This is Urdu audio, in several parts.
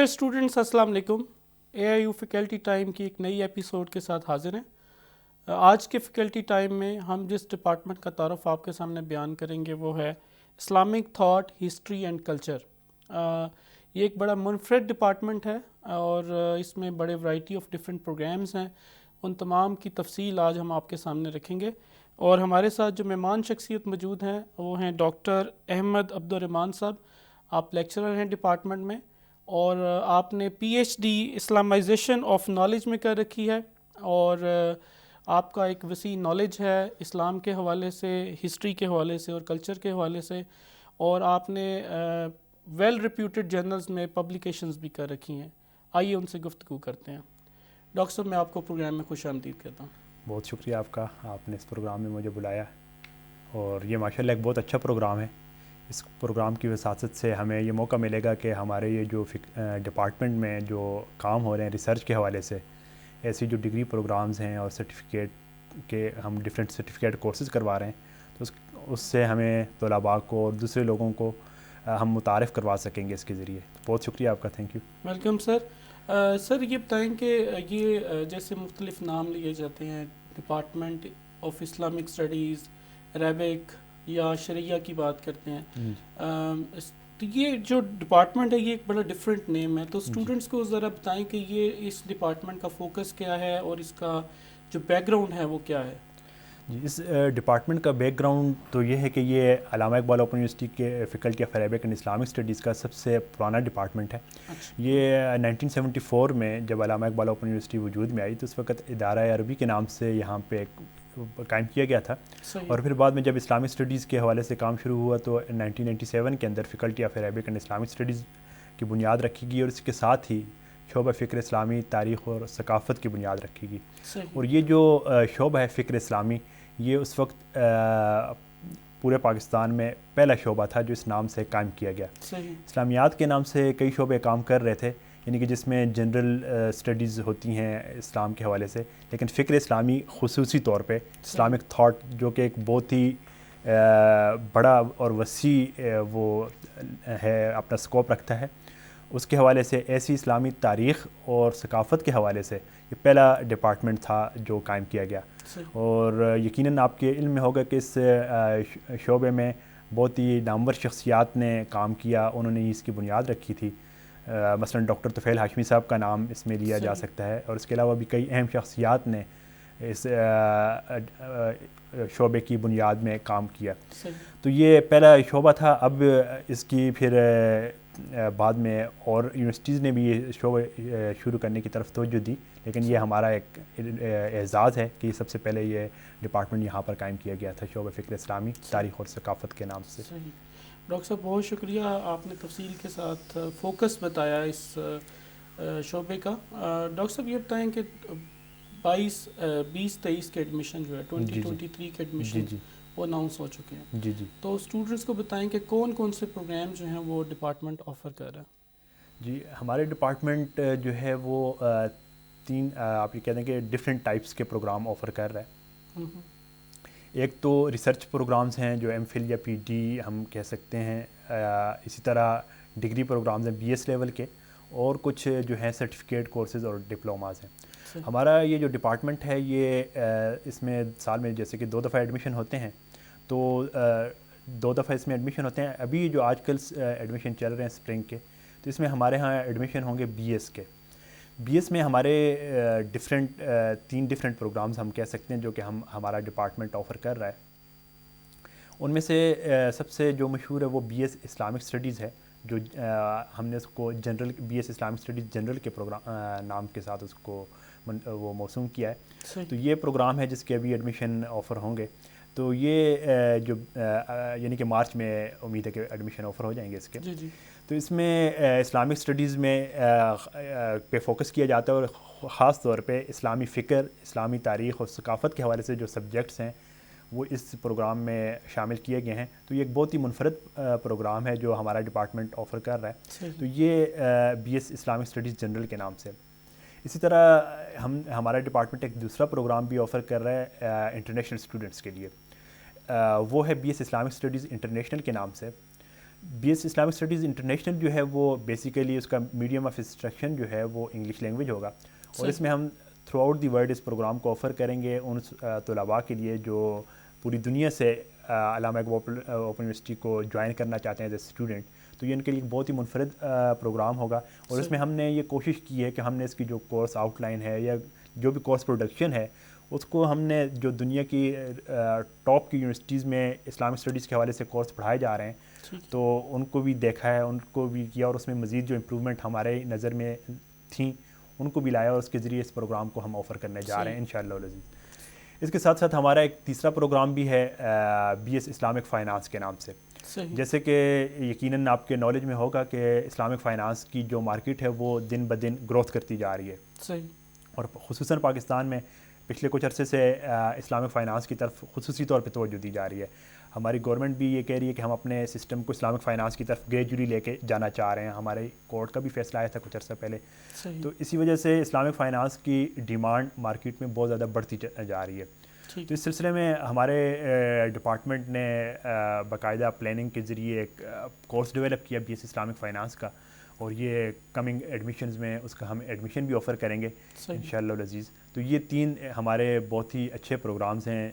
ڈیئر اسٹوڈنٹس السلام علیکم. اے آئی یو فیکلٹی ٹائم کی ایک نئی ایپیسوڈ کے ساتھ حاضر ہیں. آج کے فیکلٹی ٹائم میں ہم جس ڈپارٹمنٹ کا تعارف آپ کے سامنے بیان کریں گے وہ ہے Islamic thought history and culture. یہ ایک بڑا منفرد ڈپارٹمنٹ ہے اور اس میں بڑے ورائٹی آف ڈفرینٹ پروگرامز ہیں. ان تمام کی تفصیل آج ہم آپ کے سامنے رکھیں گے. اور ہمارے ساتھ جو مہمان شخصیت موجود ہیں وہ ہیں ڈاکٹر احمد عبدالرحمان صاحب. آپ لیکچرر ہیں ڈپارٹمنٹ میں اور آپ نے P H D Islamization of knowledge میں کر رکھی ہے اور آپ کا ایک وسیع نالج ہے اسلام کے حوالے سے, ہسٹری کے حوالے سے اور کلچر کے حوالے سے, اور آپ نے ویل ریپیوٹیڈ جرنلز میں پبلیکیشنز بھی کر رکھی ہیں. آئیے ان سے گفتگو کرتے ہیں. ڈاکٹر صاحب میں آپ کو پروگرام میں خوش آمدید کہتا ہوں. بہت شکریہ آپ کا, آپ نے اس پروگرام میں مجھے بلایا اور یہ ماشاءاللہ ایک بہت اچھا پروگرام ہے. اس پروگرام کی وساطت سے ہمیں یہ موقع ملے گا کہ ہمارے یہ جو ڈپارٹمنٹ میں جو کام ہو رہے ہیں ریسرچ کے حوالے سے, ایسی جو ڈگری پروگرامز ہیں اور سرٹیفکیٹ کے ہم ڈفرینٹ سرٹیفکیٹ کورسز کروا رہے ہیں, تو اس سے ہمیں طلباء کو اور دوسرے لوگوں کو ہم متعارف کروا سکیں گے اس کے ذریعے. بہت شکریہ آپ کا, thank you. Welcome sir. Sir یہ بتائیں کہ یہ جیسے مختلف نام لیے جاتے ہیں, department of Islamic studies, Arabic یا شرعیہ کی بات کرتے ہیں, تو یہ جو ڈپارٹمنٹ ہے یہ ایک بڑا ڈفرینٹ نیم ہے. تو اسٹوڈنٹس کو ذرا بتائیں کہ یہ اس ڈپارٹمنٹ کا فوکس کیا ہے اور اس کا جو بیک گراؤنڈ ہے وہ کیا ہے. جی, اس ڈپارٹمنٹ کا بیک گراؤنڈ تو یہ ہے کہ یہ علامہ اقبال اوپن یونیورسٹی کے faculty of Arabic and Islamic studies کا سب سے پرانا ڈپارٹمنٹ ہے. یہ 1974 میں جب علامہ اقبال اوپن یونیورسٹی وجود میں آئی تو اس وقت ادارہ عربی کے نام سے یہاں پہ قائم کیا گیا تھا. اور پھر بعد میں جب اسلامک اسٹڈیز کے حوالے سے کام شروع ہوا تو 1997 کے اندر faculty of Arabic and Islamic studies کی بنیاد رکھی گئی اور اس کے ساتھ ہی شعبہ فکر اسلامی, تاریخ اور ثقافت کی بنیاد رکھی گئی. اور یہ جو شعبہ ہے فکر اسلامی, یہ اس وقت پورے پاکستان میں پہلا شعبہ تھا جو اس نام سے قائم کیا گیا. اسلامیات کے نام سے کئی شعبے کام کر رہے تھے, یعنی کہ جس میں جنرل اسٹڈیز ہوتی ہیں اسلام کے حوالے سے, لیکن فکر اسلامی خصوصی طور پہ اسلامک تھاٹ جو کہ ایک بہت ہی بڑا اور وسیع وہ ہے, اپنا سکوپ رکھتا ہے, اس کے حوالے سے ایسی اسلامی تاریخ اور ثقافت کے حوالے سے یہ پہلا ڈپارٹمنٹ تھا جو قائم کیا گیا. اور یقیناً آپ کے علم میں ہوگا کہ اس شعبے میں بہت ہی نامور شخصیات نے کام کیا, انہوں نے اس کی بنیاد رکھی تھی. مثلاً ڈاکٹر طفیل ہاشمی صاحب کا نام اس میں لیا جا سکتا ہے, اور اس کے علاوہ بھی کئی اہم شخصیات نے اس شعبے کی بنیاد میں کام کیا. تو یہ پہلا شعبہ تھا. اب اس کی پھر بعد میں اور یونیورسٹیز نے بھی یہ شعبہ شروع کرنے کی طرف توجہ دی, لیکن یہ ہمارا ایک اعزاز ہے کہ سب سے پہلے یہ ڈپارٹمنٹ یہاں پر قائم کیا گیا تھا, شعبہ فکر اسلامی, تاریخ اور ثقافت کے نام سے. ڈاکٹر صاحب بہت شکریہ, آپ نے تفصیل کے ساتھ فوکس بتایا اس شعبے کا. ڈاکٹر صاحب یہ بتائیں کہ 2023 کے ایڈمیشن جو ہے 2023 کے ایڈمیشن وہ اناؤنس ہو چکے ہیں. جی جی, تو اسٹوڈنٹس کو بتائیں کہ کون کون سے پروگرام جو ہیں وہ ڈپارٹمنٹ آفر کر رہا ہے. جی, ہمارے ڈپارٹمنٹ جو ہے وہ تین آپ یہ کہتے ہیں کہ ڈفرینٹ ٹائپس کے پروگرام آفر کر رہا ہے. ایک تو ریسرچ پروگرامز ہیں جو ایم فل یا پی ڈی ہم کہہ سکتے ہیں, اسی طرح ڈگری پروگرامز ہیں بی ایس لیول کے, اور کچھ جو ہیں سرٹیفکیٹ کورسز اور ڈپلوماز ہیں. ہمارا یہ جو ڈپارٹمنٹ ہے یہ اس میں سال میں جیسے کہ 2 دفعہ ایڈمیشن ہوتے ہیں, تو 2 دفعہ اس میں ایڈمیشن ہوتے ہیں. ابھی جو آج کل ایڈمیشن چل رہے ہیں اسپرنگ کے, تو اس میں ہمارے ہاں ایڈمیشن ہوں گے بی ایس کے. بی ایس میں ہمارے 3 ڈفرینٹ پروگرامز ہم کہہ سکتے ہیں جو کہ ہمارا ڈپارٹمنٹ آفر کر رہا ہے. ان میں سے سب سے جو مشہور ہے وہ بی ایس اسلامک اسٹڈیز ہے, جو ہم نے اس کو general B S Islamic studies general کے پروگرام نام کے ساتھ اس کو وہ موسوم کیا ہے. تو یہ پروگرام ہے جس کے ابھی ایڈمیشن آفر ہوں گے. تو یہ جو یعنی کہ مارچ میں امید ہے کہ ایڈمیشن آفر ہو جائیں گے اس کے. تو اس میں اسلامک اسٹڈیز میں پہ فوکس کیا جاتا ہے, اور خاص طور پہ اسلامی فکر, اسلامی تاریخ اور ثقافت کے حوالے سے جو سبجیکٹس ہیں وہ اس پروگرام میں شامل کیے گئے ہیں. تو یہ ایک بہت ہی منفرد پروگرام ہے جو ہمارا ڈپارٹمنٹ آفر کر رہا ہے. تو یہ B S Islamic studies general کے نام سے. اسی طرح ہمارا ڈپارٹمنٹ ایک دوسرا پروگرام بھی آفر کر رہا ہے انٹرنیشنل اسٹوڈنٹس کے لیے, وہ ہے B S Islamic studies international کے نام سے, B S Islamic studies international جو ہے وہ بیسیکلی اس کا میڈیم آف انسٹرکشن جو ہے وہ انگلش لینگویج ہوگا, اور اس میں ہم تھرو آؤٹ دی ورلڈ اس پروگرام کو آفر کریں گے ان طلباء کے لیے جو پوری دنیا سے علامہ اقبال اوپن یونیورسٹی کو جوائن کرنا چاہتے ہیں ایز اے اسٹوڈنٹ. تو یہ ان کے لیے بہت ہی منفرد پروگرام ہوگا, اور اس میں ہم نے یہ کوشش کی ہے کہ ہم نے اس کی جو کورس آؤٹ لائن ہے یا جو بھی کورس پروڈکشن ہے اس کو ہم نے جو دنیا کی ٹاپ کی یونیورسٹیز میں اسلامک اسٹڈیز کے حوالے سے کورس پڑھائے جا رہے ہیں تو ان کو بھی دیکھا ہے, ان کو بھی کیا, اور اس میں مزید جو امپرومنٹ ہمارے نظر میں تھیں ان کو بھی لایا, اور اس کے ذریعے اس پروگرام کو ہم آفر کرنے جا رہے ہیں انشاءاللہ العزیز. اس کے ساتھ ساتھ ہمارا ایک تیسرا پروگرام بھی ہے بی ایس اسلامک فائنانس کے نام سے. جیسے کہ یقیناً آپ کے نالج میں ہوگا کہ اسلامک فائنانس کی جو مارکیٹ ہے وہ دن بدن گروتھ کرتی جا رہی ہے, اور خصوصاً پاکستان میں پچھلے کچھ عرصے سے اسلامک فائنانس کی طرف خصوصی طور پہ توجہ دی جا رہی ہے. ہماری گورنمنٹ بھی یہ کہہ رہی ہے کہ ہم اپنے سسٹم کو اسلامک فائنانس کی طرف گریجولی لے کے جانا چاہ رہے ہیں. ہمارے کورٹ کا بھی فیصلہ آیا تھا کچھ عرصہ پہلے. تو اسی وجہ سے اسلامک فائنانس کی ڈیمانڈ مارکیٹ میں بہت زیادہ بڑھتی جا رہی ہے. تو اس سلسلے میں ہمارے ڈپارٹمنٹ نے باقاعدہ پلاننگ کے ذریعے ایک کورس ڈیولپ کیا بی ایس اسلامک فائنانس کا, اور یہ کمنگ ایڈمیشنز میں اس کا ہم ایڈمیشن بھی آفر کریں گے انشاءاللہ العزیز. تو یہ 3 ہمارے بہت ہی اچھے پروگرامز ہیں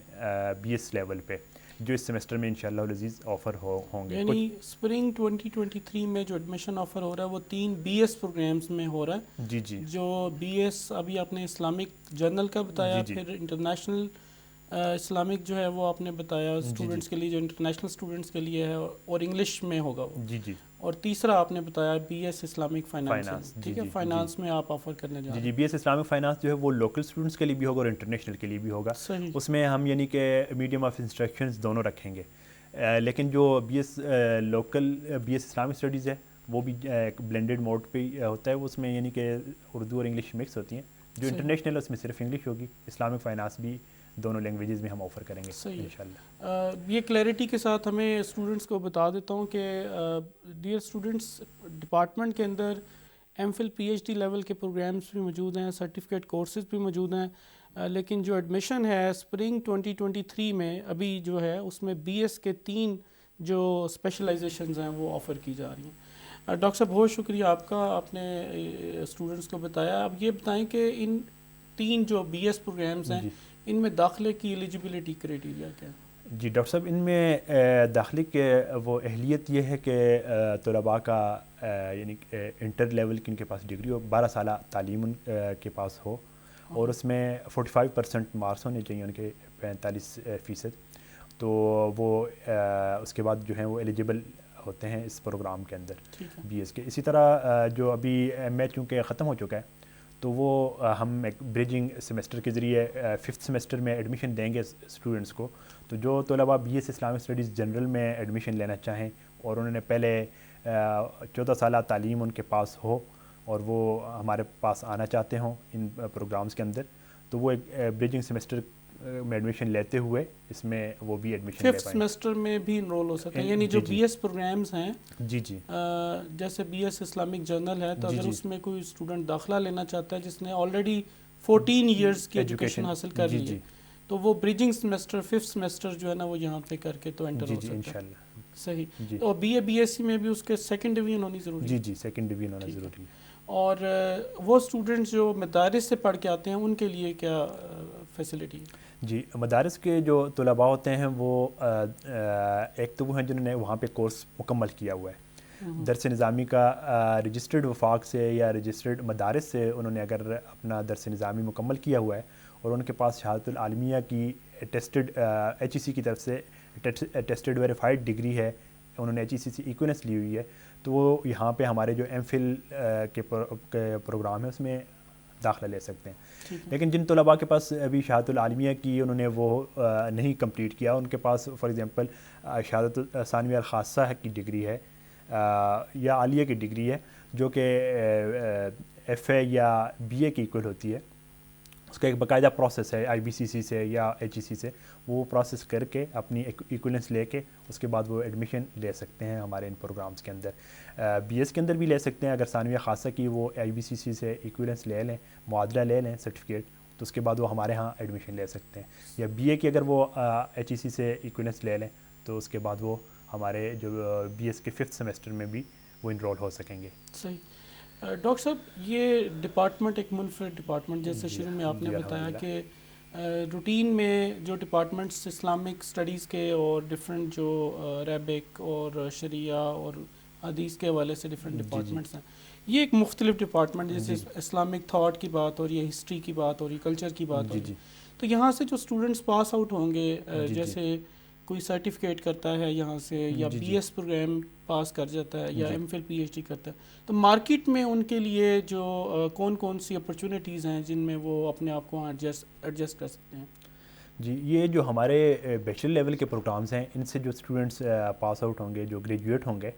بی ایس لیول پہ جو اس سیمسٹر میں انشاءاللہ العزیز آفر ہوں گے. یعنی اسپرنگ 2023 میں جو ایڈمیشن آفر ہو رہا ہے وہ 3 بی ایس پروگرامز میں ہو رہا ہے. جی جی, جو بی ایس ابھی آپ نے اسلامک جرنل کا بتایا, پھر انٹرنیشنل اسلامک جو ہے وہ آپ نے بتایا اسٹوڈنٹس کے لیے, جو انٹرنیشنل اسٹوڈنٹس کے لیے ہے, اور انگلش میں ہوگا وہ. جی جی, اور تیسرا آپ نے بتایا بی ایس اسلامک فائنانس. ٹھیک ہے, فائنانس میں آپ آفر کرنے جا رہے ہیں. جی, بی ایس اسلامک فائنانس جو ہے وہ لوکل اسٹوڈنٹس کے لیے بھی ہوگا اور انٹرنیشنل کے لیے بھی ہوگا. اس میں ہم یعنی کہ میڈیم آف انسٹرکشنز دونوں رکھیں گے, لیکن جو B S local B S Islamic studies ہے وہ بھی ایک بلینڈڈ موڈ پہ ہوتا ہے. اس میں یعنی کہ اردو اور انگلش مکس ہوتی ہیں. جو انٹرنیشنل ہے اس میں صرف انگلش ہوگی. اسلامک فائنانس بھی دونوں لینگویجز میں ہم آفر کریں گے انشاءاللہ. یہ کلیئرٹی کے ساتھ ہمیں اسٹوڈنٹس کو بتا دیتا ہوں کہ ڈیئر اسٹوڈنٹس, ڈپارٹمنٹ کے اندر M Phil P H D level کے پروگرامس بھی موجود ہیں, سرٹیفکیٹ کورسز بھی موجود ہیں, لیکن جو ایڈمیشن ہے اسپرنگ 2023 میں ابھی جو ہے اس میں بی ایس کے 3 جو اسپیشلائزیشنز ہیں وہ آفر کی جا رہی ہیں. ڈاکٹر صاحب بہت شکریہ آپ کا, آپ نے اسٹوڈنٹس کو بتایا. اب یہ بتائیں کہ ان 3 جو بی ایس پروگرامس ہیں ان میں داخلے کی ایلیجیبلٹی کرائٹیریا کیا ہے؟ جی ڈاکٹر صاحب, ان میں داخلے کے وہ اہلیت یہ ہے کہ طلباء کا یعنی انٹر لیول کی ان کے پاس ڈگری ہو, 12 سالہ تعلیم ان کے پاس ہو, اور اس میں 45% مارکس ہونے چاہیے ان کے 45%. تو وہ اس کے بعد جو ہیں وہ ایلیجیبل ہوتے ہیں اس پروگرام کے اندر بی ایس کے. اسی طرح جو ابھی ایم اے چونکہ ختم ہو چکا ہے تو وہ ہم ایک بریجنگ سیمسٹر کے ذریعے 5th سیمسٹر میں ایڈمیشن دیں گے اسٹوڈنٹس کو. تو جو طلباء B S Islamic studies general میں ایڈمیشن لینا چاہیں اور انہوں نے پہلے 14 سالہ تعلیم ان کے پاس ہو اور وہ ہمارے پاس آنا چاہتے ہوں ان پروگرامز کے اندر, تو وہ ایک بریجنگ سیمسٹر میں ایڈمیشن لیتے ہوئے اس میں وہ بھی ایڈمیشن لے پائیں. 5th سیمسٹر میں بھی انرول ہو سکتے ہیں, یعنی جو بی ایس پروگرامز ہیں جی جی, جیسے بی ایس اسلامک جرنل ہے, تو اگر اس میں کوئی اسٹوڈنٹ داخلہ لینا چاہتا ہے جس نے آلریڈی 14 ایئرس کی ایجوکیشن حاصل کر لی ہے, تو وہ بریجنگ سیمسٹر 5th سیمسٹر جو ہے نا وہ یہاں پہ کر کے تو انٹر ہو سکتا ہے. صحیح. اور بی ایس سی میں بھی اس کے 2nd ڈویژن ہونی ضروری ہے. جی جی, 2nd ڈویژن ہونا ضروری ہے. اور وہ اسٹوڈنٹس جو مدارس سے پڑھ کے آتے ہیں ان کے لیے کیا فیسلٹی ہے؟ جی, مدارس کے جو طلباء ہوتے ہیں وہ ایک تو وہ ہیں جنہوں نے وہاں پہ کورس مکمل کیا ہوا ہے. درس نظامی کا رجسٹرڈ وفاق سے یا رجسٹرڈ مدارس سے انہوں نے اگر اپنا درس نظامی مکمل کیا ہوا ہے اور ان کے پاس شہادت العالمیہ کی ٹیسٹڈ ایچ ای سی کی طرف سے ٹیسٹڈ ویریفائڈ ڈگری ہے, انہوں نے ایچ ای سی سے ایکوینس لی ہوئی ہے, تو وہ یہاں پہ ہمارے جو ایم فل کے پروگرام ہے اس میں داخلہ لے سکتے ہیں. لیکن جن طلباء کے پاس ابھی شہادت العالمیہ کی انہوں نے وہ نہیں کمپلیٹ کیا, ان کے پاس فار ایگزامپل شہادت ثانویہ الخاصہ کی ڈگری ہے یا عالیہ کی ڈگری ہے جو کہ ایف اے یا بی اے کی ایکول ہوتی ہے, اس کا ایک باقاعدہ پروسیس ہے آئی بی سی سی سے یا ایچ ای سی سے, وہ پروسیس کر کے اپنی ایکولنس لے کے اس کے بعد وہ ایڈمیشن لے سکتے ہیں ہمارے ان پروگرامز کے اندر. بی ایس کے اندر بھی لے سکتے ہیں اگر ثانویہ خاصہ کی وہ آئی بی سی سی سے ایکولنس لے لیں, معادلہ لے لیں سرٹیفکیٹ, تو اس کے بعد وہ ہمارے ہاں ایڈمیشن لے سکتے ہیں. یا بی اے کی اگر وہ ایچ ای سی سے ایکولنس لے لیں تو اس کے بعد وہ ہمارے جو BS کے 5th سیمسٹر میں بھی وہ انرول ہو سکیں گے. صحیح. ڈاکٹر صاحب یہ ڈپارٹمنٹ ایک منفرد ڈپارٹمنٹ جیسے شروع میں آپ نے بتایا کہ روٹین میں جو ڈپارٹمنٹس اسلامک اسٹڈیز کے اور ڈفرینٹ جو عربک اور شریعہ اور حدیث کے حوالے سے ڈفرینٹ ڈپارٹمنٹس ہیں، یہ ایک مختلف ڈپارٹمنٹ جیسے اسلامک تھاٹ کی بات ہو رہی ہے، ہسٹری کی بات ہو رہی ہے، کلچر کی بات ہو رہی ہے. تو یہاں سے جو اسٹوڈنٹس پاس آؤٹ ہوں گے جیسے کوئی سرٹیفکیٹ کرتا ہے یہاں سے یا BS پروگرام پاس کر جاتا ہے یا MPhil PhD کرتا ہے، تو مارکیٹ میں ان کے لیے جو کون کون سی اپرچونیٹیز ہیں جن میں وہ اپنے آپ کو ایڈجسٹ کر سکتے ہیں؟ جی، یہ جو ہمارے بیچلر لیول کے پروگرامز ہیں ان سے جو اسٹوڈنٹس پاس آؤٹ ہوں گے، جو گریجویٹ ہوں گے،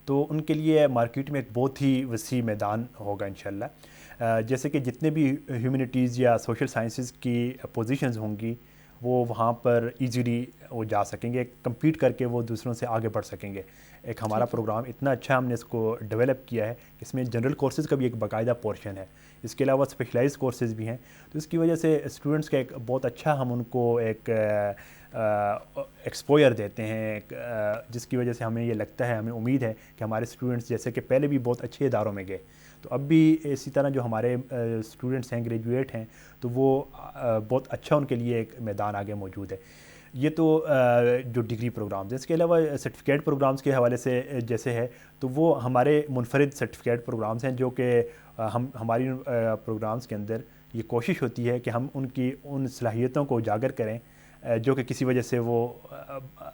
تو ان کے لیے مارکیٹ میں ایک بہت ہی وسیع میدان ہوگا انشاءاللہ. جیسے کہ جتنے بھی ہیومینٹیز یا سوشل سائنسز کی پوزیشنز ہوں گی وہ وہاں پر ایزیلی وہ جا سکیں گے، کمپیٹ کر کے وہ دوسروں سے آگے بڑھ سکیں گے. ایک ہمارا پروگرام اتنا اچھا ہم نے اس کو ڈیولپ کیا ہے، اس میں جنرل کورسز کا بھی ایک باقاعدہ پورشن ہے، اس کے علاوہ اسپیشلائز کورسز بھی ہیں. تو اس کی وجہ سے اسٹوڈنٹس کا ایک بہت اچھا ہم ان کو ایک ایکسپوئر دیتے ہیں، جس کی وجہ سے ہمیں یہ لگتا ہے، ہمیں امید ہے کہ ہمارے اسٹوڈنٹس جیسے کہ پہلے بھی بہت اچھے اداروں میں گئے، تو اب بھی اسی طرح جو ہمارے اسٹوڈنٹس ہیں گریجویٹ ہیں تو وہ بہت اچھا ان کے لیے ایک میدان آگے موجود ہے. یہ تو جو ڈگری پروگرامز ہیں. اس کے علاوہ سرٹیفکیٹ پروگرامز کے حوالے سے جیسے ہے تو وہ ہمارے منفرد سرٹیفکیٹ پروگرامز ہیں جو کہ ہماری پروگرامز کے اندر یہ کوشش ہوتی ہے کہ ہم ان صلاحیتوں کو اجاگر کریں جو کہ کسی وجہ سے وہ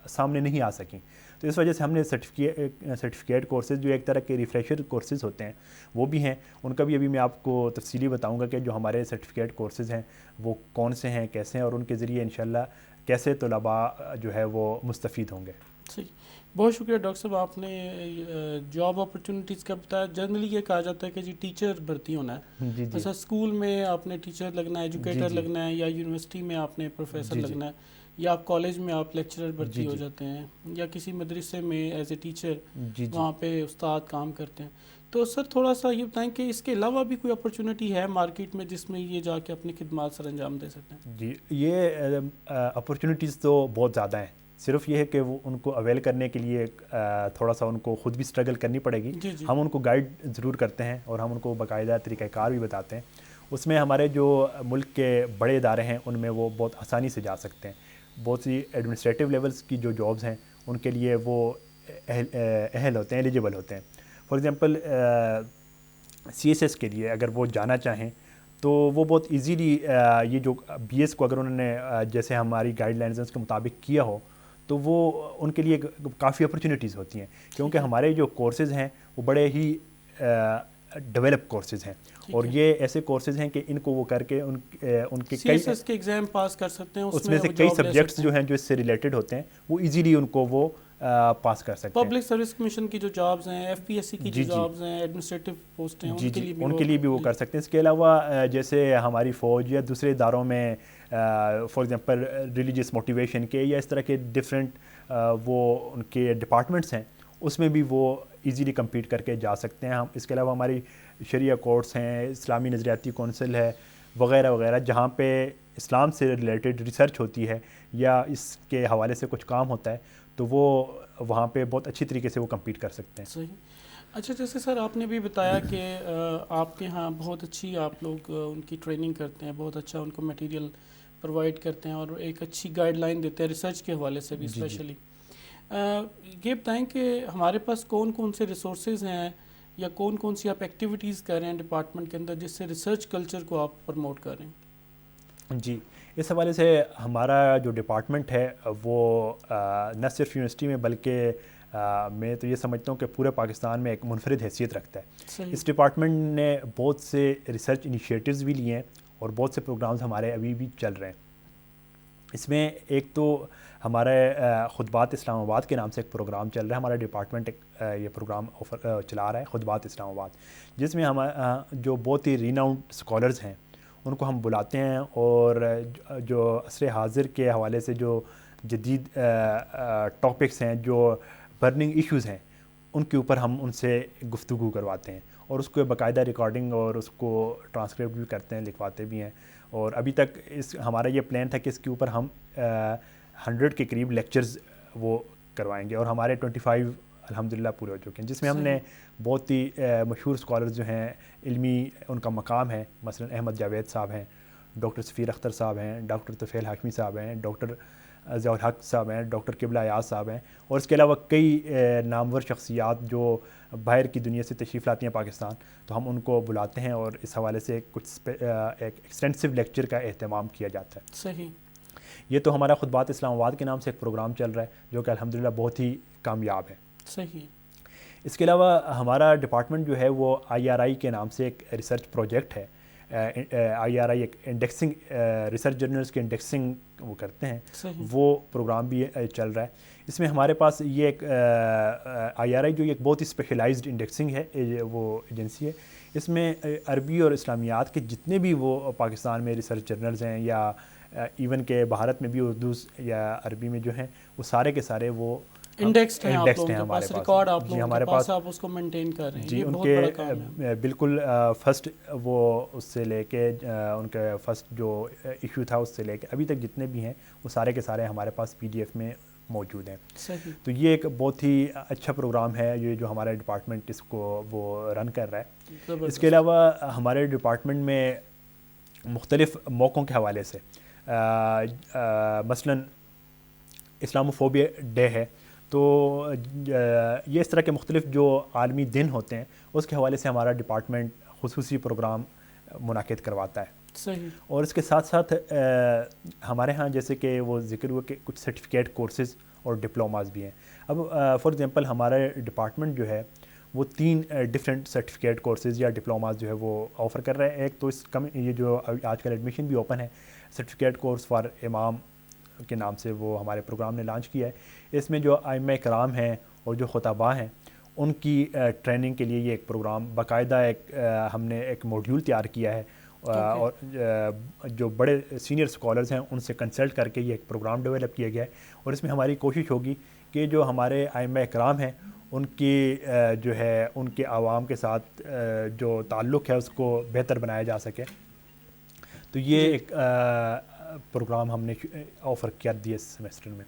سامنے نہیں آ سکیں. تو اس وجہ سے ہم نے سرٹیفکیٹ کورسز جو ایک طرح کے ریفریشر کورسز ہوتے ہیں وہ بھی ہیں. ان کا بھی ابھی میں آپ کو تفصیلی بتاؤں گا کہ جو ہمارے سرٹیفکیٹ کورسز ہیں وہ کون سے ہیں، کیسے ہیں، اور ان کے ذریعے انشاءاللہ کیسے طلباء جو ہے وہ مستفید ہوں گے. صحیح. بہت شکریہ ڈاکٹر صاحب، آپ نے جاب اپرچونیٹیز کا بتایا. جنرلی یہ کہا جاتا ہے کہ جی ٹیچر بھرتی ہونا ہے، جیسا اسکول میں آپ نے ٹیچر لگنا ہے، ایجوکیٹر لگنا ہے، یا یونیورسٹی میں آپ نے پروفیسر لگنا ہے، یا آپ کالج میں آپ لیکچرر بھرتی ہو جاتے ہیں، یا کسی مدرسے میں ایز اے ٹیچر وہاں پہ استاد کام کرتے ہیں. تو سر تھوڑا سا یہ بتائیں کہ اس کے علاوہ بھی کوئی اپرچونیٹی ہے مارکیٹ میں جس میں یہ جا کے اپنی خدمات سر انجام دے سکتے ہیں؟ جی، یہ اپرچونیٹیز تو بہت زیادہ ہیں. صرف یہ ہے کہ وہ ان کو اویل کرنے کے لیے تھوڑا سا ان کو خود بھی اسٹرگل کرنی پڑے گی. ہم ان کو گائیڈ ضرور کرتے ہیں اور ہم ان کو باقاعدہ طریقہ کار بھی بتاتے ہیں. اس میں ہمارے جو ملک کے بڑے ادارے ہیں ان میں وہ بہت آسانی سے جا سکتے ہیں. بہت سی ایڈمنسٹریٹو لیولز کی جو جابز ہیں ان کے لیے وہ اہل ہوتے ہیں، ایلیجیبل ہوتے ہیں. فار ایگزامپل CSS کے لیے اگر وہ جانا چاہیں تو وہ بہت ایزیلی یہ جو BS کو اگر انہوں نے جیسے ہماری گائیڈ لائنز کے مطابق کیا ہو تو وہ ان کے لیے کافی اپرچونیٹیز ہوتی ہیں، کیونکہ ہمارے جو کورسز ہیں وہ بڑے ہی ڈیولپ کورسز ہیں. اور یہ ایسے کورسز ہیں کہ ان کو وہ کر کے ان کے کئی CSS کے ایگزام پاس کر سکتے ہیں، اس میں سے کئی سبجیکٹس جو ہیں جو اس سے ریلیٹڈ ہوتے ہیں وہ ایزیلی ان کو وہ پاس کر سکتے ہیں. پبلک سروس کمیشن کی جو جابز ہیں، FPSC کی جو جابز ہیں، ایڈمنسٹریٹو پوسٹ ہیں، ان کے لیے بھی وہ کر سکتے ہیں. اس کے علاوہ جیسے ہماری فوج یا دوسرے اداروں میں فار ایگزامپل ریلیجیس موٹیویشن کے یا اس طرح کے ڈفرینٹ وہ ان کے ڈپارٹمنٹس ہیں، اس میں بھی وہ ایزیلی کمپیٹ کر کے جا سکتے ہیں. ہم اس کے علاوہ ہماری شریعہ کورٹس ہیں، اسلامی نظریاتی کونسل ہے وغیرہ وغیرہ، جہاں پہ اسلام سے ریلیٹڈ ریسرچ ہوتی ہے یا اس کے حوالے سے کچھ کام ہوتا ہے تو وہ وہاں پہ بہت اچھی طریقے سے وہ کمپیٹ کر سکتے ہیں. صحیح. اچھا، جیسے سر آپ نے بھی بتایا کہ آپ کے ہاں بہت اچھی آپ لوگ ان کی ٹریننگ کرتے ہیں، بہت اچھا ان کو میٹیریل پرووائڈ کرتے ہیں اور ایک اچھی گائیڈ لائن دیتے ہیں ریسرچ کے حوالے سے بھی اسپیشلی. یہ بتائیں کہ ہمارے پاس کون کون سے ریسورسز ہیں یا کون کون سی آپ ایکٹیویٹیز کر رہے ہیں ڈپارٹمنٹ کے اندر جس سے ریسرچ کلچر کو آپ پروموٹ کر رہے ہیں؟ جی، اس حوالے سے ہمارا جو ڈپارٹمنٹ ہے وہ نہ صرف یونیورسٹی میں بلکہ میں تو یہ سمجھتا ہوں کہ پورے پاکستان میں ایک منفرد حیثیت رکھتا ہے. اس ڈپارٹمنٹ نے بہت سے ریسرچ انیشیٹوز بھی لیے ہیں اور بہت سے پروگرامز ہمارے ابھی بھی چل رہے ہیں. اس میں ایک تو ہمارے خطبات اسلام آباد کے نام سے ایک پروگرام چل رہا ہے. ہمارا ڈپارٹمنٹ یہ پروگرام چلا رہا ہے خطبات اسلام آباد، جس میں ہم جو بہت ہی ریناؤنڈ اسکالرز ہیں ان کو ہم بلاتے ہیں اور جو عصر حاضر کے حوالے سے جو جدید ٹاپکس ہیں، جو برننگ ایشوز ہیں، ان کے اوپر ہم ان سے گفتگو کرواتے ہیں اور اس کو باقاعدہ ریکارڈنگ اور اس کو ٹرانسکرپٹ بھی کرتے ہیں، لکھواتے بھی ہیں. اور ابھی تک ہمارا یہ پلان تھا کہ اس کے اوپر ہم 100 کے قریب لیکچرز وہ کروائیں گے, اور ہمارے 25 الحمدللہ پورے ہو چکے ہیں, جس میں ہم نے بہت ہی مشہور اسکالرز جو ہیں, علمی ان کا مقام ہے, مثلا احمد جاوید صاحب ہیں, ڈاکٹر سفیر اختر صاحب ہیں, ڈاکٹر طفیل ہاشمی صاحب ہیں, ڈاکٹر ضیاء الحق صاحب ہیں, ڈاکٹر قبلہ ایاز صاحب ہیں, اور اس کے علاوہ کئی نامور شخصیات جو باہر کی دنیا سے تشریف لاتی ہیں پاکستان, تو ہم ان کو بلاتے ہیں اور اس حوالے سے کچھ ایک ایکسٹینسو لیکچر کا اہتمام کیا جاتا ہے. صحیح. یہ تو ہمارا خطبات اسلام آباد کے نام سے ایک پروگرام چل رہا ہے جو کہ الحمدللہ بہت ہی کامیاب ہے. صحیح. اس کے علاوہ ہمارا ڈپارٹمنٹ جو ہے وہ IRI کے نام سے ایک ریسرچ پروجیکٹ ہے. IRI ایک انڈیکسنگ ریسرچ جرنلز کے انڈیکسنگ وہ کرتے ہیں, وہ پروگرام بھی چل رہا ہے. اس میں ہمارے پاس یہ ایک IRI جو ایک بہت ہی اسپیشلائزڈ انڈیکسنگ ہے, وہ ایجنسی ہے. اس میں عربی اور اسلامیات کے جتنے بھی وہ پاکستان میں ریسرچ جرنلز ہیں, یا ایون کہ بھارت میں بھی اردو یا عربی میں جو ہیں, وہ سارے کے سارے وہ انڈیکسڈ ہیں آپ لوگوں کے پاس, ریکارڈ آپ لوگوں کے پاس, آپ اس کو مینٹین کر رہے ہیں. جی, یہ ان بہت بڑا کام کے ہے. بالکل فرسٹ وہ اس سے لے کے ان کا فرسٹ جو ایشو تھا اس سے لے کے ابھی تک جتنے بھی ہیں وہ سارے کے سارے ہمارے پاس PDF میں موجود ہیں. صحیح. تو یہ ایک بہت ہی اچھا پروگرام ہے یہ جو ہمارا ڈپارٹمنٹ اس کو وہ رن کر رہا ہے. اس کے علاوہ ہمارے ڈپارٹمنٹ میں مختلف موقعوں کے حوالے سے مثلاً اسلاموفوبیا ڈے ہے, تو یہ اس طرح کے مختلف جو عالمی دن ہوتے ہیں اس کے حوالے سے ہمارا ڈپارٹمنٹ خصوصی پروگرام منعقد کرواتا ہے. صحیح. اور اس کے ساتھ ساتھ ہمارے ہاں جیسے کہ وہ ذکر ہوا کہ کچھ سرٹیفکیٹ کورسز اور ڈپلوماز بھی ہیں. اب فار ایگزامپل ہمارا ڈپارٹمنٹ جو ہے وہ 3 ڈفرینٹ سرٹیفکیٹ کورسز یا ڈپلوماز جو ہے وہ آفر کر رہے ہیں. ایک تو یہ جو آج کل ایڈمیشن بھی اوپن ہے, سرٹیفکیٹ کورس فار امام کے نام سے وہ ہمارے پروگرام نے لانچ کیا ہے. اس میں جو ائمہ کرام ہیں اور جو خطباء ہیں ان کی ٹریننگ کے لیے یہ ایک پروگرام باقاعدہ ایک ہم نے ایک موڈیول تیار کیا ہے, اور جو بڑے سینئر اسکالرز ہیں ان سے کنسلٹ کر کے یہ ایک پروگرام ڈیولپ کیا گیا ہے. اور اس میں ہماری کوشش ہوگی کہ جو ہمارے ائمہ کرام ہیں ان کی جو ہے ان کے عوام کے ساتھ جو تعلق ہے اس کو بہتر بنایا جا سکے. تو یہ ایک پروگرام ہم نے آفر کر دیا اس سیمسٹر میں.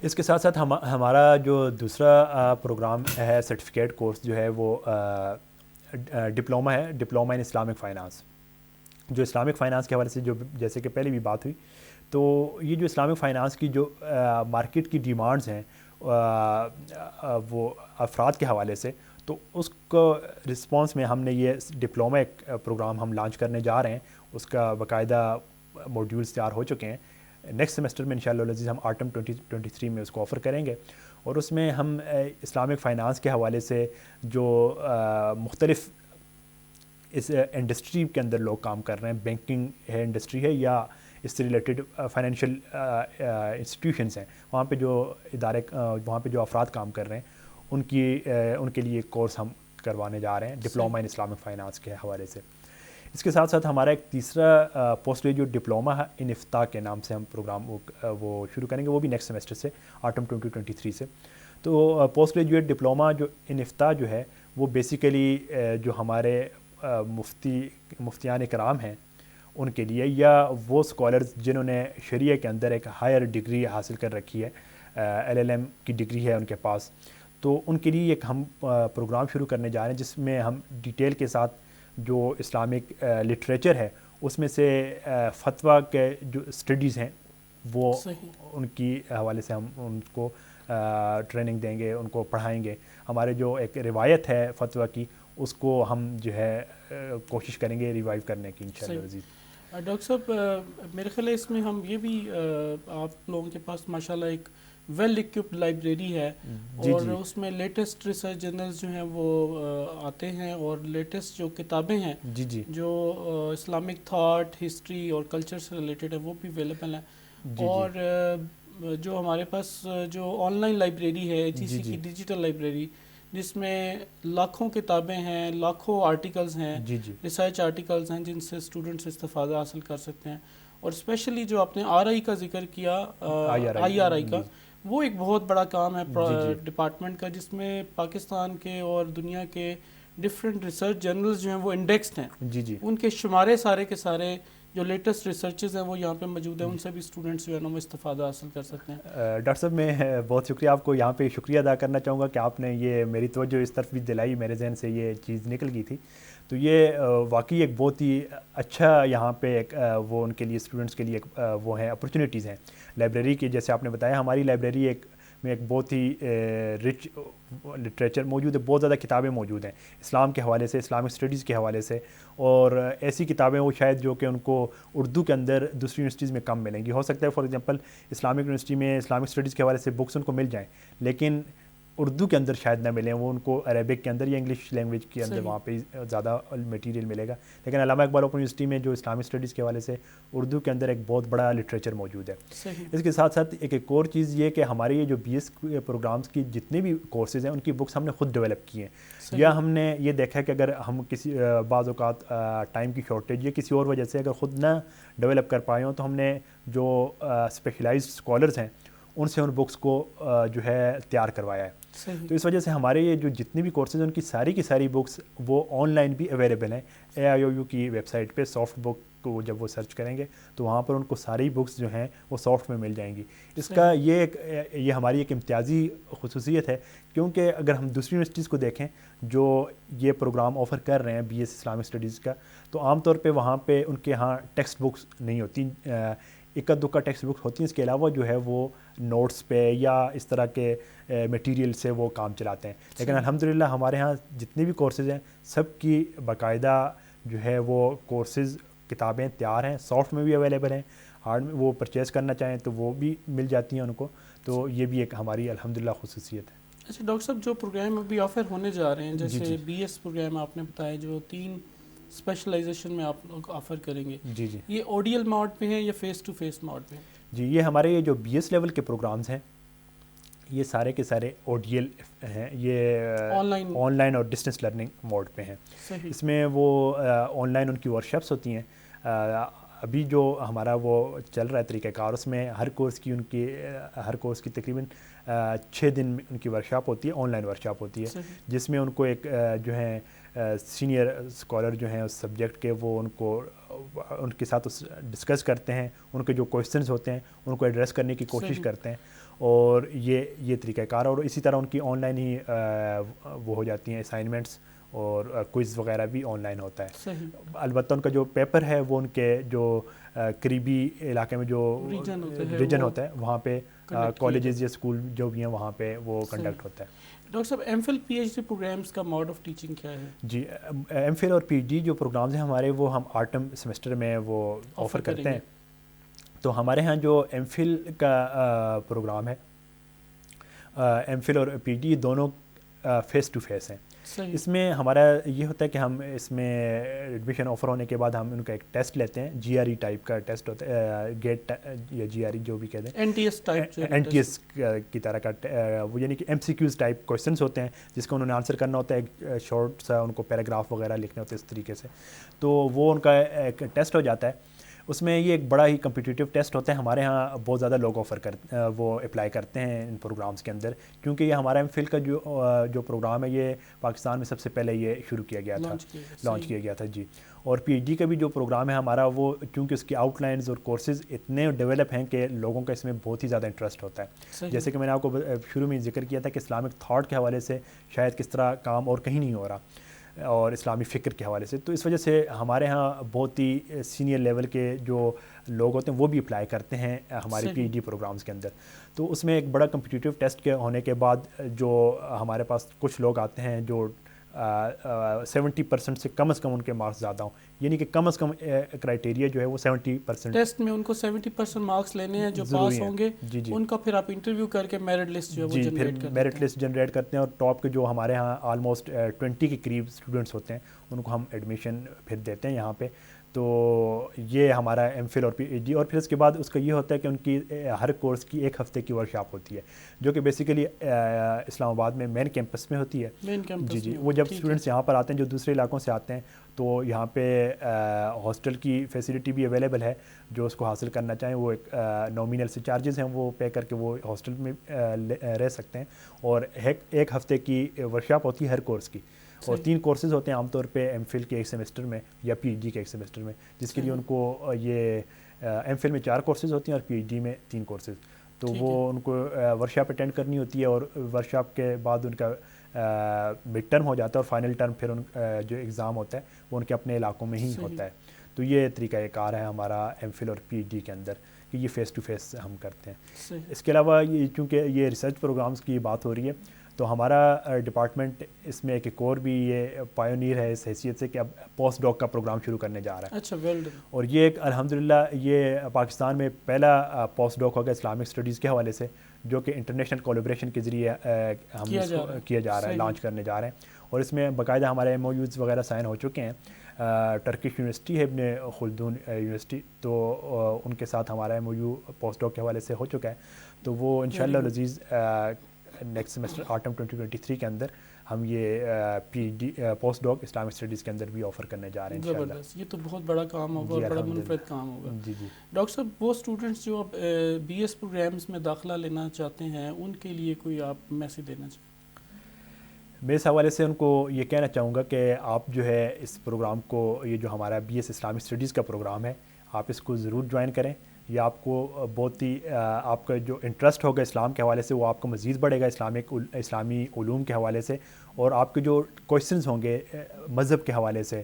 اس کے ساتھ ساتھ ہمارا جو دوسرا پروگرام ہے سرٹیفکیٹ کورس جو ہے وہ ڈپلومہ ہے, ڈپلومہ ان اسلامک فائنانس. جو اسلامک فائنانس کے حوالے سے جو جیسے کہ پہلے بھی بات ہوئی, تو یہ جو اسلامک فائنانس کی جو مارکیٹ کی ڈیمانڈز ہیں وہ افراد کے حوالے سے, تو اس کو رسپانس میں ہم نے یہ ڈپلومہ ایک پروگرام ہم لانچ کرنے جا رہے ہیں. اس کا باقاعدہ موڈیولز تیار ہو چکے ہیں. نیکسٹ سیمسٹر میں انشاءاللہ العزیز ہم آٹم 2023 میں اس کو آفر کریں گے, اور اس میں ہم اسلامک فائنانس کے حوالے سے جو مختلف اس انڈسٹری کے اندر لوگ کام کر رہے ہیں, بینکنگ ہے انڈسٹری ہے یا اس سے ریلیٹڈ فائنینشیل انسٹیٹیوشنز ہیں, وہاں پہ جو ادارے وہاں پہ جو افراد کام کر رہے ہیں ان کے لیے ایک کورس ہم کروانے جا رہے ہیں ڈپلومہ ان اسلامک فائنانس کے حوالے سے. اس کے ساتھ ساتھ ہمارا ایک تیسرا پوسٹ گریجویٹ ڈپلومہ ان افتاء کے نام سے ہم پروگرام وہ شروع کریں گے, وہ بھی نیکسٹ سیمسٹر سے آٹم 2023 سے. تو پوسٹ گریجویٹ ڈپلومہ جو ان افتاء جو ہے وہ بیسیکلی جو ہمارے مفتیان کرام ہیں ان کے لیے, یا وہ اسکالرز جنہوں نے شریعہ کے اندر ایک ہائر ڈگری حاصل کر رکھی ہے, LLM کی ڈگری ہے ان کے پاس, تو ان کے لیے ایک ہم پروگرام شروع کرنے جا رہے ہیں جس میں ہم ڈیٹیل کے ساتھ جو اسلامک لٹریچر ہے اس میں سے فتویٰ کے جو اسٹڈیز ہیں وہ ان کی حوالے سے ہم ان کو ٹریننگ دیں گے, ان کو پڑھائیں گے. ہمارے جو ایک روایت ہے فتویٰ کی اس کو ہم جو ہے کوشش کریں گے ریوائیو کرنے کی انشاءاللہ عزیز. ڈاکٹر صاحب میرے خیال ہے اس میں ہم یہ بھی آپ لوگوں کے پاس ماشاءاللہ ایک ویل اکوپڈ لائبریری ہے, اور اس میں لیٹسٹ ریسرچ جرنلز جو ہیں وہ آتے ہیں, اور لیٹسٹ جو کتابیں ہیں جو اسلامک تھاٹ, ہسٹری اور کلچر سے ریلیٹڈ ہے وہ بھی اویلیبل ہیں. اور جو ہمارے پاس جو آن لائن لائبریری ہے GC کی ڈیجیٹل لائبریری, جس میں لاکھوں کتابیں ہیں, لاکھوں آرٹیکلز ہیں, ریسرچ آرٹیکلز ہیں جن سے اسٹوڈنٹس استفادہ حاصل کر سکتے ہیں. اور اسپیشلی جو آپ نے RI کا ذکر کیا, IRI کا, وہ ایک بہت بڑا کام ہے ڈپارٹمنٹ کا, جس میں پاکستان کے اور دنیا کے ڈفرینٹ ریسرچ جرنلز جو ہیں وہ انڈیکسڈ ہیں. ان کے شمارے سارے کے سارے جو لیٹسٹ ریسرچز ہیں وہ یہاں پہ موجود ہیں، ان سے بھی اسٹوڈنٹس جو ہے نا وہ استفادہ حاصل کر سکتے ہیں. ڈاکٹر صاحب میں بہت شکریہ آپ کو یہاں پہ شکریہ ادا کرنا چاہوں گا کہ آپ نے یہ میری توجہ اس طرف بھی دلائی، میرے ذہن سے یہ چیز نکل گئی تھی. تو یہ واقعی ایک بہت ہی اچھا یہاں پہ ایک وہ ان کے لیے اسٹوڈنٹس کے لیے ایک وہ ہیں اپرچونیٹیز ہیں لائبریری کی. جیسے آپ نے بتایا ہماری لائبریری میں ایک بہت ہی رچ لٹریچر موجود ہے، بہت زیادہ کتابیں موجود ہیں اسلام کے حوالے سے، اسلامک اسٹڈیز کے حوالے سے، اور ایسی کتابیں وہ شاید جو کہ ان کو اردو کے اندر دوسری یونیورسٹیز میں کم ملیں گی. ہو سکتا ہے فار ایگزامپل اسلامک یونیورسٹی میں اسلامک اسٹڈیز کے حوالے سے بکس ان کو مل جائیں، لیکن اردو کے اندر شاید نہ ملیں، وہ ان کو عربک کے اندر یا انگلش لینگویج کے اندر وہاں پہ زیادہ میٹیریل ملے گا. لیکن علامہ اقبال اوپن یونیورسٹی میں جو اسلامک اسٹڈیز کے حوالے سے اردو کے اندر ایک بہت بڑا لٹریچر موجود ہے. اس کے ساتھ ساتھ ایک اور چیز یہ کہ ہمارے یہ جو بی ایس پروگرامس کی جتنے بھی کورسز ہیں ان کی بکس ہم نے خود ڈیولپ کی ہیں، یا ہم نے یہ دیکھا کہ اگر ہم کسی بعض اوقات ٹائم کی شارٹیج یا کسی اور وجہ سے اگر خود نہ ڈیولپ کر پائے ہوں تو ہم نے جو اسپیشلائزڈ اسکالرز ہیں ان سے ان بکس کو جو ہے تیار کروایا ہے. تو اس وجہ سے ہمارے یہ جو جتنے بھی کورسز ہیں ان کی ساری بکس وہ آن لائن بھی اویلیبل ہیں. AIOU کی ویب سائٹ پہ سافٹ بک کو جب وہ سرچ کریں گے تو وہاں پر ان کو ساری بکس جو ہیں وہ سافٹ میں مل جائیں گی. اس کا یہ ہماری ایک امتیازی خصوصیت ہے، کیونکہ اگر ہم دوسری یونیورسٹیز کو دیکھیں جو یہ پروگرام آفر کر رہے ہیں بی ایس اسلامک اسٹڈیز کا، تو عام طور پہ وہاں پہ ان کے ہاں ٹیکسٹ بکس نہیں ہوتی، اکا دکا ٹیکسٹ بکس ہوتی ہیں. اس کے علاوہ جو ہے وہ نوٹس پہ یا اس طرح کے میٹیریل سے وہ کام چلاتے ہیں. لیکن الحمدللہ ہمارے ہاں جتنے بھی کورسز ہیں سب کی باقاعدہ جو ہے وہ کورسز کتابیں تیار ہیں، سافٹ میں بھی اویلیبل ہیں، ہارڈ میں وہ پرچیز کرنا چاہیں تو وہ بھی مل جاتی ہیں ان کو. تو یہ بھی ایک ہماری الحمدللہ خصوصیت ہے. اچھا ڈاکٹر صاحب، جو پروگرام ابھی آفر ہونے جا رہے ہیں جیسے بی ایس پروگرام آپ نے بتایا جو 3 اسپیشلائزیشن میں آپ لوگ آفر کریں گے، یہ ODL موڈ پہ ہیں یا فیس ٹو فیس موڈ پہ ہیں؟ جی یہ ہمارے یہ جو بی ایس لیول کے پروگرامز ہیں یہ سارے کے سارے ODL ہیں، یہ آن لائن اور ڈسٹینس لرننگ موڈ پہ ہیں. اس میں وہ آن لائن ان کی ورکشاپس ہوتی ہیں. ابھی جو ہمارا وہ چل رہا ہے طریقہ کار، اس میں ہر کورس کی تقریباً 6 دن میں ان کی ورکشاپ ہوتی ہے، آن لائن ورکشاپ ہوتی ہے، جس میں ان کو ایک جو ہے سینئر اسکالر جو ہیں اس سبجیکٹ کے، وہ ان کے ساتھ ڈسکس کرتے ہیں، ان کے جو کویشچنز ہوتے ہیں ان کو ایڈریس کرنے کی کوشش کرتے ہیں، اور یہ طریقہ کار. اور اسی طرح ان کی آن لائن ہی وہ ہو جاتی ہیں اسائنمنٹس، اور کوئز وغیرہ بھی آن لائن ہوتا ہے. البتہ ان کا جو پیپر ہے وہ ان کے جو قریبی علاقے میں جو ریجن ہوتا ہے وہاں پہ کالجز یا اسکول جو بھی ہیں وہاں پہ وہ کنڈکٹ ہوتا ہے. ڈاکٹر صاحب M Phil P H D programs کا موڈ آف ٹیچنگ کیا ہے؟ جی ایم فل اور پی ایچ ڈی جو پروگرامز ہیں ہمارے وہ ہم آٹم سیمسٹر میں وہ آفر کرتے ہیں. تو ہمارے ہاں جو ایم فل کا پروگرام ہے، ایم فل اور پی ایچ ڈی دونوں فیس ٹو فیس ہیں. اس میں ہمارا یہ ہوتا ہے کہ ہم اس میں ایڈمیشن آفر ہونے کے بعد ہم ان کا ایک ٹیسٹ لیتے ہیں، GRE ٹائپ کا ٹیسٹ ہوتا ہے، گیٹ یا GRE جو بھی کہتے ہیں، NTS کی طرح کا، وہ یعنی کہ MCQs ٹائپ کویشچنس ہوتے ہیں جس کو انہوں نے آنسر کرنا ہوتا ہے، ایک شارٹ سا ان کو پیراگراف وغیرہ لکھنے ہوتے ہیں اس طریقے سے. تو وہ ان کا ایک ٹیسٹ ہو جاتا ہے. اس میں یہ ایک بڑا ہی کمپٹیٹیو ٹیسٹ ہوتا ہے. ہمارے ہاں بہت زیادہ لوگ وہ اپلائی کرتے ہیں ان پروگرامز کے اندر، کیونکہ یہ ہمارا ایم فل کا جو پروگرام ہے یہ پاکستان میں سب سے پہلے یہ شروع کیا گیا تھا، لانچ کیا گیا تھا. جی اور پی ایچ ڈی کا بھی جو پروگرام ہے ہمارا، وہ کیونکہ اس کی آؤٹ لائنز اور کورسز اتنے ڈیولپ ہیں کہ لوگوں کا اس میں بہت ہی زیادہ انٹرسٹ ہوتا ہے. جیسے کہ میں نے آپ کو شروع میں ذکر کیا تھا کہ اسلامک تھاٹ کے حوالے سے شاید کس طرح کام اور کہیں نہیں ہو رہا، اور اسلامی فکر کے حوالے سے. تو اس وجہ سے ہمارے ہاں بہت ہی سینئر لیول کے جو لوگ ہوتے ہیں وہ بھی اپلائی کرتے ہیں ہمارے پی ایچ ڈی پروگرامز کے اندر. تو اس میں ایک بڑا کمپٹیٹیو ٹیسٹ کے ہونے کے بعد جو ہمارے پاس کچھ لوگ آتے ہیں جو 70% سے کم از کم ان کے مارکس زیادہ ہوں، یعنی کہ کم از کم کرائٹیریا جو ہے وہ 70%. ٹیسٹ میں ان کو 70% مارکس لینے ہیں، جو پاس ہوں گے ان کا پھر آپ انٹرویو کر کے میرٹ لسٹ جو ہے وہ جنریٹ کرتے ہیں. میرٹ لسٹ جنریٹ کرتے ہیں، اور ٹاپ کے جو ہمارے ہاں آلموسٹ 20 کے قریب اسٹوڈنٹس ہوتے ہیں ان کو ہم ایڈمیشن پھر دیتے ہیں یہاں پہ. تو یہ ہمارا ایم فل اور پی ایچ ڈی. اور پھر اس کے بعد اس کا یہ ہوتا ہے کہ ان کی ہر کورس کی 1 ہفتے کی ورکشاپ ہوتی ہے جو کہ بیسیکلی اسلام آباد میں مین کیمپس میں ہوتی ہے. جی وہ جب اسٹوڈنٹس یہاں پر آتے ہیں جو دوسرے علاقوں سے آتے ہیں تو یہاں پہ ہاسٹل کی فیسلٹی بھی اویلیبل ہے. جو اس کو حاصل کرنا چاہیں وہ ایک نومینل سے چارجز ہیں وہ پے کر کے وہ ہاسٹل میں رہ سکتے ہیں. اور 1 ہفتے کی ورکشاپ ہوتی ہے ہر کورس کی. اور 3 کورسز ہوتے ہیں عام طور پہ ایم فل کے ایک سیمسٹر میں یا پی ایچ ڈی کے ایک سیمسٹر میں، جس کے لیے ان کو یہ ایم فل میں 4 کورسز ہوتی ہیں اور پی ایچ ڈی میں 3 کورسز. تو وہ ان کو ورکشاپ اٹینڈ کرنی ہوتی ہے اور ورکشاپ کے بعد ان کا مڈ ٹرم ہو جاتا ہے اور فائنل ٹرم پھر ان جو ایگزام ہوتا ہے وہ ان کے اپنے علاقوں میں ہی ہوتا ہے. تو یہ طریقہ کار ہے ہمارا ایم فل اور پی ایچ ڈی کے اندر کہ یہ فیس ٹو فیس ہم کرتے ہیں. اس کے علاوہ یہ چونکہ یہ ریسرچ پروگرامز کی بات ہو رہی ہے تو ہمارا ڈپارٹمنٹ اس میں ایک اور بھی یہ پائونیئر ہے اس حیثیت سے کہ اب پوسٹ ڈاک کا پروگرام شروع کرنے جا رہا ہے. اچھا ویل ڈن. اور یہ ایک الحمدللہ یہ پاکستان میں پہلا پوسٹ ڈاک ہوگا اسلامک اسٹڈیز کے حوالے سے جو کہ انٹرنیشنل کولیبریشن کے ذریعے ہم اس کو کیا جا رہا ہے، لانچ کرنے جا رہے ہیں. اور اس میں باقاعدہ ہمارے ایم او یوز وغیرہ سائن ہو چکے ہیں. ٹرکش یونیورسٹی ہے ابن خلدون یونیورسٹی، تو ان کے ساتھ ہمارا ایم او یو پوسٹ ڈاک کے حوالے سے ہو چکا ہے. تو وہ انشاءاللہ العزیز نیکسٹ سیمسٹر آٹم 2023 کے اندر ہم یہ پی ایچ ڈی پوسٹ ڈاک اسلامک اسٹڈیز کے اندر بھی آفر کرنے جا رہے ہیں انشاءاللہ. یہ تو بہت بڑا کام ہوگا اور بڑا منفرد کام ہوگا. جی جی ڈاکٹر صاحب وہ اسٹوڈنٹس جو اب بی ایس پروگرامس میں داخلہ لینا چاہتے ہیں ان کے لیے کوئی آپ میسیج دینا چاہیں؟ میں اس حوالے سے ان کو یہ کہنا چاہوں گا کہ آپ جو ہے اس پروگرام کو، یہ جو ہمارا بی ایس اسلامک اسٹڈیز کا پروگرام ہے، آپ اس کو ضرور جوائن کریں. یہ آپ کو بہت ہی آپ کا جو انٹرسٹ ہوگا اسلام کے حوالے سے وہ آپ کو مزید بڑھے گا اسلامی علوم کے حوالے سے، اور آپ کے جو کویشچنز ہوں گے مذہب کے حوالے سے،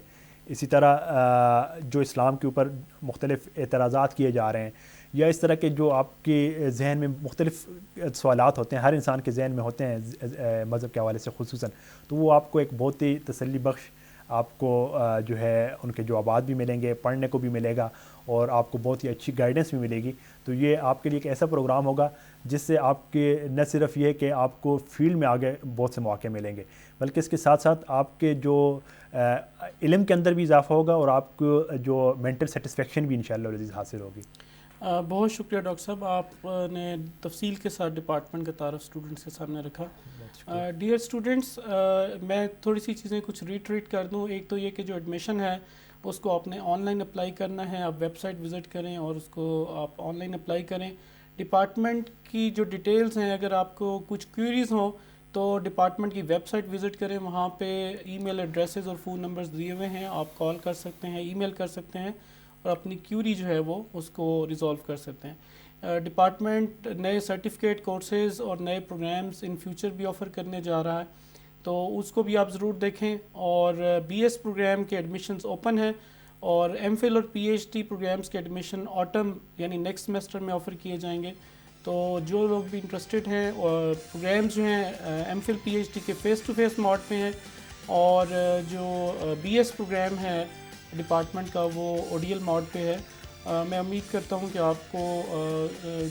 اسی طرح جو اسلام کے اوپر مختلف اعتراضات کیے جا رہے ہیں یا اس طرح کے جو آپ کے ذہن میں مختلف سوالات ہوتے ہیں، ہر انسان کے ذہن میں ہوتے ہیں مذہب کے حوالے سے خصوصاً، تو وہ آپ کو ایک بہت ہی تسلی بخش آپ کو جو ہے ان کے جوابات بھی ملیں گے، پڑھنے کو بھی ملے گا اور آپ کو بہت ہی اچھی گائیڈنس بھی ملے گی. تو یہ آپ کے لیے ایک ایسا پروگرام ہوگا جس سے آپ کے نہ صرف یہ کہ آپ کو فیلڈ میں آگے بہت سے مواقع ملیں گے، بلکہ اس کے ساتھ ساتھ آپ کے جو علم کے اندر بھی اضافہ ہوگا اور آپ کو جو مینٹل سیٹسفیکشن بھی انشاءاللہ العزیز حاصل ہوگی. بہت شکریہ ڈاکٹر صاحب، آپ نے تفصیل کے ساتھ ڈپارٹمنٹ کا تعارف اسٹوڈنٹس کے سامنے رکھا. ڈیئر اسٹوڈنٹس، میں تھوڑی سی چیزیں کچھ ریٹریٹ کر دوں. ایک تو یہ کہ جو ایڈمیشن ہے اس کو آپ نے آن لائن اپلائی کرنا ہے. آپ ویب سائٹ وزٹ کریں اور اس کو آپ آن لائن اپلائی کریں. ڈپارٹمنٹ کی جو ڈیٹیلز ہیں، اگر آپ کو کچھ کوئریز ہوں تو ڈپارٹمنٹ کی ویب سائٹ وزٹ کریں. وہاں پہ ای میل ایڈریسز اور فون نمبرز دیے ہوئے ہیں، آپ کال کر سکتے ہیں، ای میل کر سکتے ہیں اور اپنی کیوری جو ہے وہ اس کو ریزولو کر سکتے ہیں. ڈپارٹمنٹ نئے سرٹیفکیٹ کورسز اور نئے پروگرامز ان فیوچر بھی آفر کرنے جا رہا ہے، تو اس کو بھی آپ ضرور دیکھیں. اور بی ایس پروگرام کے ایڈمیشنز اوپن ہیں اور ایم فل اور پی ایچ ڈی پروگرامز کے ایڈمیشن آٹم یعنی نیکسٹ سیمسٹر میں آفر کیے جائیں گے. تو جو لوگ بھی انٹرسٹڈ ہیں، اور پروگرامز جو ہیں M Phil P H D کے فیس ٹو فیس موڈ پہ ہیں، اور جو بی ایس پروگرام ہے ڈپارٹمنٹ کا وہ او ڈی ایل موڈ پہ ہے. میں امید کرتا ہوں کہ آپ کو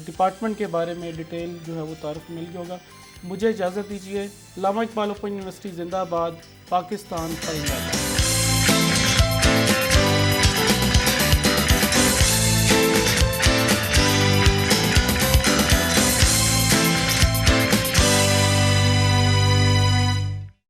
ڈپارٹمنٹ کے بارے میں ڈیٹیل جو ہے وہ تعارف مل گیا ہوگا. مجھے اجازت دیجیے. علامہ اقبال اوپن یونیورسٹی زندہ باد، پاکستان.